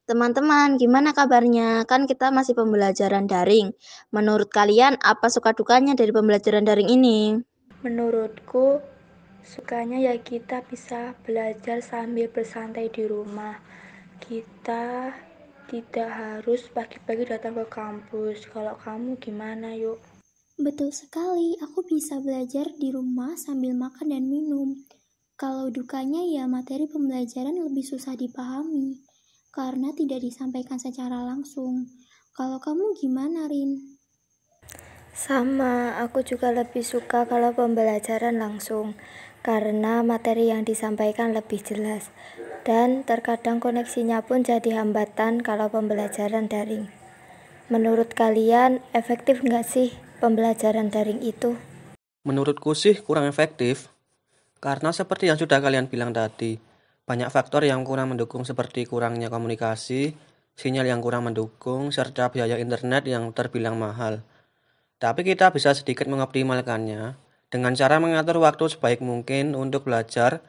Teman-teman, gimana kabarnya? Kan kita masih pembelajaran daring. Menurut kalian, apa suka dukanya dari pembelajaran daring ini? Menurutku, sukanya ya kita bisa belajar sambil bersantai di rumah. Kita tidak harus pagi-pagi datang ke kampus. Kalau kamu gimana, yuk? Betul sekali, aku bisa belajar di rumah sambil makan dan minum. Kalau dukanya ya materi pembelajaran lebih susah dipahami, karena tidak disampaikan secara langsung. Kalau kamu gimana, Rin? Sama, aku juga lebih suka kalau pembelajaran langsung, karena materi yang disampaikan lebih jelas. Dan terkadang koneksinya pun jadi hambatan kalau pembelajaran daring. Menurut kalian, efektif nggak sih pembelajaran daring itu? Menurutku sih kurang efektif, karena seperti yang sudah kalian bilang tadi, banyak faktor yang kurang mendukung seperti kurangnya komunikasi, sinyal yang kurang mendukung, serta biaya internet yang terbilang mahal. Tapi kita bisa sedikit mengoptimalkannya dengan cara mengatur waktu sebaik mungkin untuk belajar,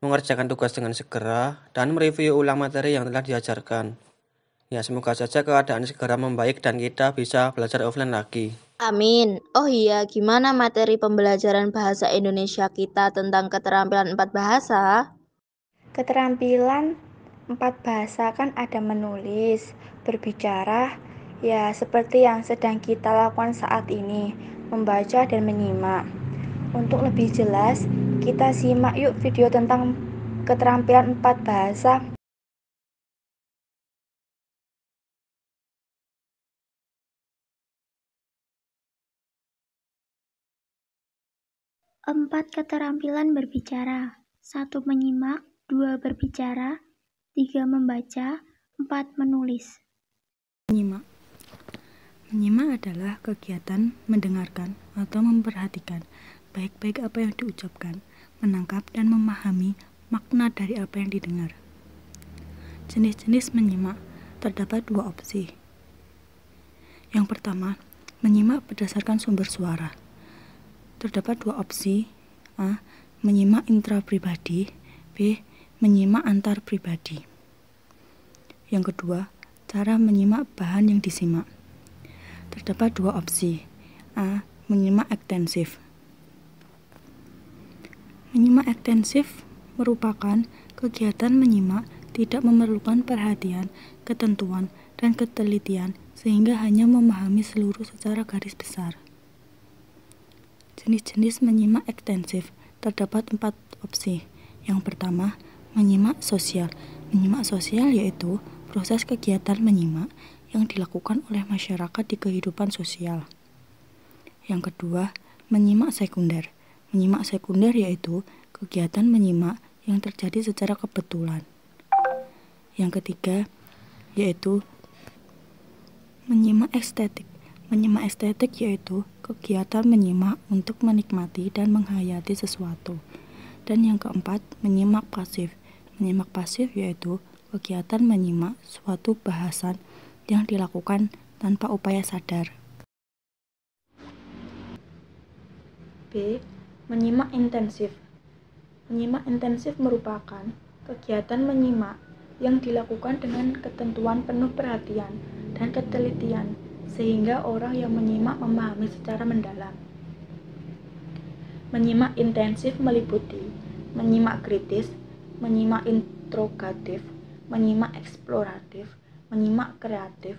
mengerjakan tugas dengan segera, dan mereview ulang materi yang telah diajarkan. Ya, semoga saja keadaan segera membaik dan kita bisa belajar offline lagi. Amin. Oh iya, gimana materi pembelajaran bahasa Indonesia kita tentang keterampilan 4 bahasa? Keterampilan 4 bahasa kan ada menulis, berbicara, ya seperti yang sedang kita lakukan saat ini, membaca dan menyimak. Untuk lebih jelas, kita simak yuk video tentang keterampilan 4 bahasa. Empat keterampilan berbicara. 1 menyimak, 2 berbicara, 3 membaca, 4 menulis. Menyimak. Menyimak adalah kegiatan mendengarkan atau memperhatikan baik-baik apa yang diucapkan, menangkap dan memahami makna dari apa yang didengar. Jenis-jenis menyimak terdapat 2 opsi. Yang pertama, menyimak berdasarkan sumber suara. Terdapat 2 opsi. A. Menyimak intrapribadi. B. Menyimak antar pribadi. Yang kedua, cara menyimak bahan yang disimak. Terdapat 2 opsi. A. Menyimak ekstensif. Menyimak ekstensif merupakan kegiatan menyimak tidak memerlukan perhatian, ketentuan, dan ketelitian sehingga hanya memahami seluruh secara garis besar. Jenis-jenis menyimak ekstensif terdapat 4 opsi. Yang pertama, menyimak sosial. Menyimak sosial yaitu proses kegiatan menyimak yang dilakukan oleh masyarakat di kehidupan sosial. Yang kedua, menyimak sekunder. Menyimak sekunder yaitu kegiatan menyimak yang terjadi secara kebetulan. Yang ketiga, yaitu menyimak estetik. Menyimak estetik yaitu kegiatan menyimak untuk menikmati dan menghayati sesuatu. Dan yang keempat, menyimak pasif. Menyimak pasif yaitu kegiatan menyimak suatu bahasan yang dilakukan tanpa upaya sadar. B. Menyimak intensif. Menyimak intensif merupakan kegiatan menyimak yang dilakukan dengan ketentuan penuh perhatian dan ketelitian sehingga orang yang menyimak memahami secara mendalam. Menyimak intensif meliputi menyimak kritis, menyimak introgatif, menyimak eksploratif, menyimak kreatif,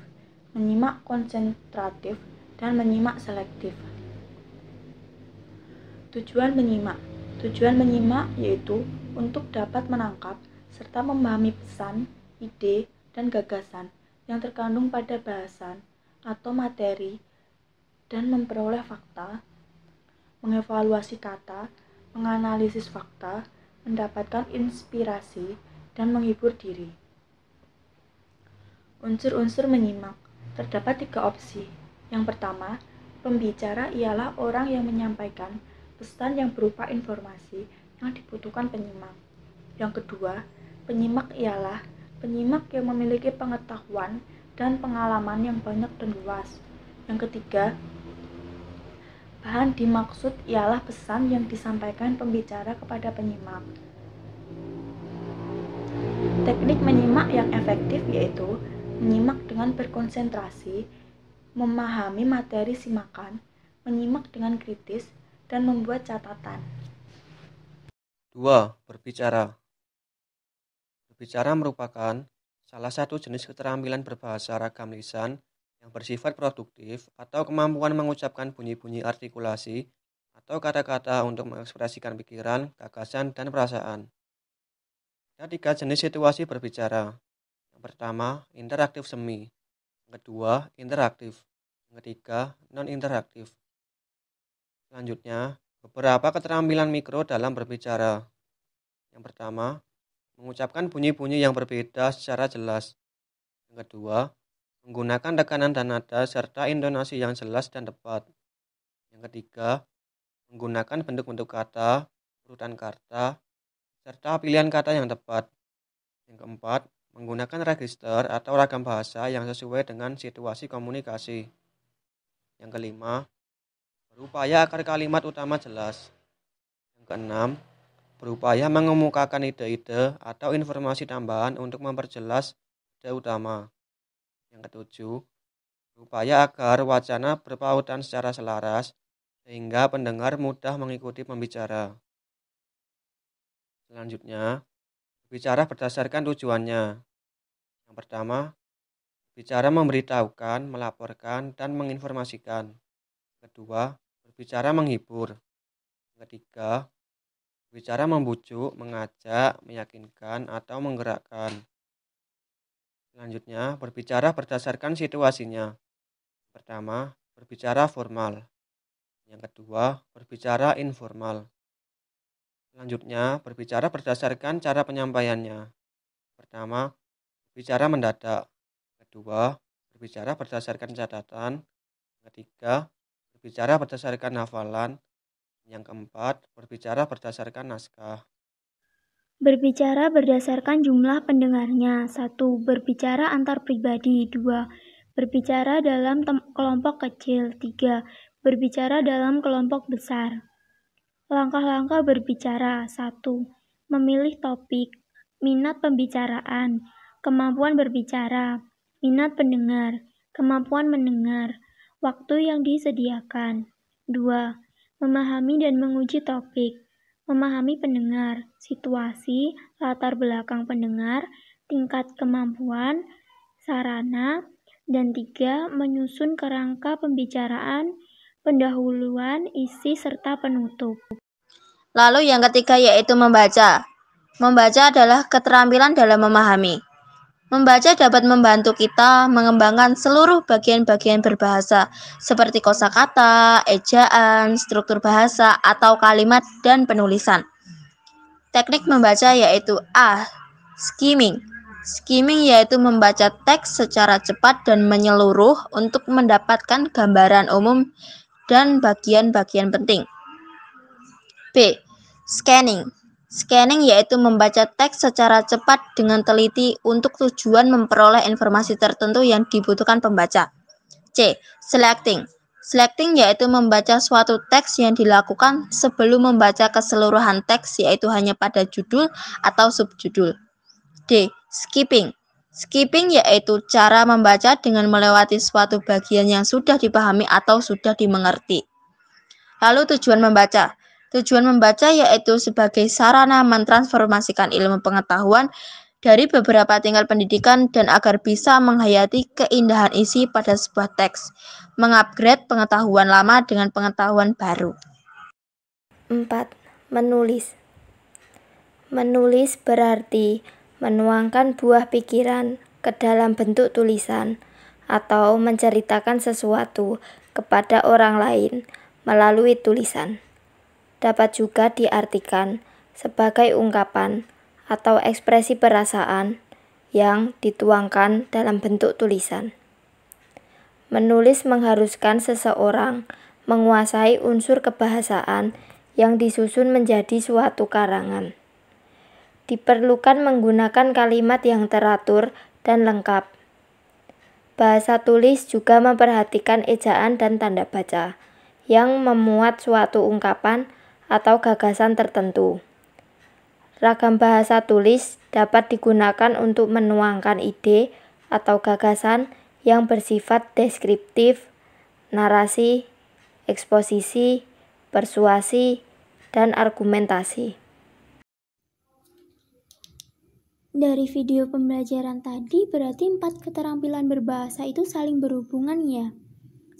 menyimak konsentratif, dan menyimak selektif. Tujuan menyimak. Tujuan menyimak yaitu untuk dapat menangkap serta memahami pesan, ide, dan gagasan yang terkandung pada bahasan atau materi dan memperoleh fakta, mengevaluasi kata, menganalisis fakta, mendapatkan inspirasi, dan menghibur diri. Unsur-unsur menyimak. Terdapat 3 opsi. Yang pertama, pembicara ialah orang yang menyampaikan pesan yang berupa informasi yang dibutuhkan penyimak. Yang kedua, penyimak ialah penyimak yang memiliki pengetahuan dan pengalaman yang banyak dan luas. Yang ketiga, bahan dimaksud ialah pesan yang disampaikan pembicara kepada penyimak. Teknik menyimak yang efektif yaitu menyimak dengan berkonsentrasi, memahami materi simakan, menyimak dengan kritis, dan membuat catatan. 2. Berbicara. Berbicara merupakan salah satu jenis keterampilan berbahasa ragam lisan yang bersifat produktif atau kemampuan mengucapkan bunyi-bunyi artikulasi atau kata-kata untuk mengekspresikan pikiran, gagasan, dan perasaan. Ada 3 jenis situasi berbicara. Yang pertama, interaktif semi. Yang kedua, interaktif. Yang ketiga, non-interaktif. Selanjutnya, beberapa keterampilan mikro dalam berbicara. Yang pertama, mengucapkan bunyi-bunyi yang berbeda secara jelas. Yang kedua, menggunakan tekanan dan nada serta intonasi yang jelas dan tepat. Yang ketiga, menggunakan bentuk-bentuk kata, urutan kata, serta pilihan kata yang tepat. Yang keempat, menggunakan register atau ragam bahasa yang sesuai dengan situasi komunikasi. Yang kelima, berupaya agar kalimat utama jelas. Yang keenam, berupaya mengemukakan ide-ide atau informasi tambahan untuk memperjelas ide utama. Yang ketujuh, berupaya agar wacana berpautan secara selaras sehingga pendengar mudah mengikuti pembicara. Selanjutnya, berbicara berdasarkan tujuannya. Yang pertama, berbicara memberitahukan, melaporkan, dan menginformasikan. Kedua, berbicara menghibur. Yang ketiga, berbicara membujuk, mengajak, meyakinkan, atau menggerakkan. Selanjutnya, berbicara berdasarkan situasinya. Pertama, berbicara formal. Yang kedua, berbicara informal. Selanjutnya, berbicara berdasarkan cara penyampaiannya. Pertama, berbicara mendadak. Kedua, berbicara berdasarkan catatan. Ketiga, berbicara berdasarkan hafalan. Yang keempat, berbicara berdasarkan naskah. Berbicara berdasarkan jumlah pendengarnya. 1. Berbicara antar pribadi. 2. Berbicara dalam kelompok kecil. 3. Berbicara dalam kelompok besar. Langkah-langkah berbicara. 1. Memilih topik. Minat pembicaraan. Kemampuan berbicara. Minat pendengar. Kemampuan mendengar. Waktu yang disediakan. 2. Memahami dan menguji topik. Memahami pendengar, situasi, latar belakang pendengar, tingkat kemampuan, sarana, dan 3. Menyusun kerangka pembicaraan, pendahuluan, isi, serta penutup. Lalu yang ketiga yaitu membaca. Membaca adalah keterampilan dalam memahami. Membaca dapat membantu kita mengembangkan seluruh bagian-bagian berbahasa seperti kosakata, ejaan, struktur bahasa, atau kalimat dan penulisan. Teknik membaca yaitu A. Skimming. Skimming yaitu membaca teks secara cepat dan menyeluruh untuk mendapatkan gambaran umum dan bagian-bagian penting. B. Scanning. Scanning yaitu membaca teks secara cepat dengan teliti untuk tujuan memperoleh informasi tertentu yang dibutuhkan pembaca. C. Selecting. Selecting yaitu membaca suatu teks yang dilakukan sebelum membaca keseluruhan teks yaitu hanya pada judul atau subjudul. D. Skipping. Skipping yaitu cara membaca dengan melewati suatu bagian yang sudah dipahami atau sudah dimengerti. Lalu tujuan membaca. Tujuan membaca yaitu sebagai sarana mentransformasikan ilmu pengetahuan dari beberapa tingkat pendidikan dan agar bisa menghayati keindahan isi pada sebuah teks, mengupgrade pengetahuan lama dengan pengetahuan baru. 4. Menulis. Menulis berarti menuangkan buah pikiran ke dalam bentuk tulisan atau menceritakan sesuatu kepada orang lain melalui tulisan. Dapat juga diartikan sebagai ungkapan atau ekspresi perasaan yang dituangkan dalam bentuk tulisan. Menulis mengharuskan seseorang menguasai unsur kebahasaan yang disusun menjadi suatu karangan. Diperlukan menggunakan kalimat yang teratur dan lengkap. Bahasa tulis juga memperhatikan ejaan dan tanda baca yang memuat suatu ungkapan atau gagasan tertentu. Ragam bahasa tulis dapat digunakan untuk menuangkan ide atau gagasan yang bersifat deskriptif, narasi, eksposisi, persuasi, dan argumentasi. Dari video pembelajaran tadi, berarti 4 keterampilan berbahasa itu saling berhubungan ya.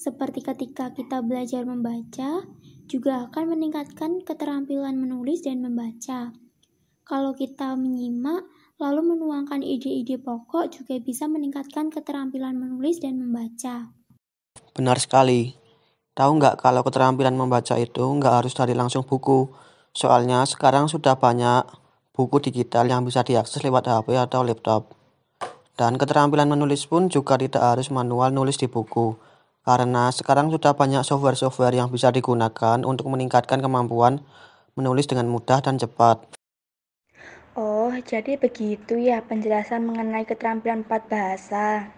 Seperti ketika kita belajar membaca, juga akan meningkatkan keterampilan menulis dan membaca. Kalau kita menyimak, lalu menuangkan ide-ide pokok juga bisa meningkatkan keterampilan menulis dan membaca. Benar sekali. Tahu nggak kalau keterampilan membaca itu nggak harus dari langsung buku. Soalnya sekarang sudah banyak buku digital yang bisa diakses lewat HP atau laptop. Dan keterampilan menulis pun juga tidak harus manual nulis di buku. Karena sekarang sudah banyak software-software yang bisa digunakan untuk meningkatkan kemampuan menulis dengan mudah dan cepat. Oh, jadi begitu ya penjelasan mengenai keterampilan 4 bahasa.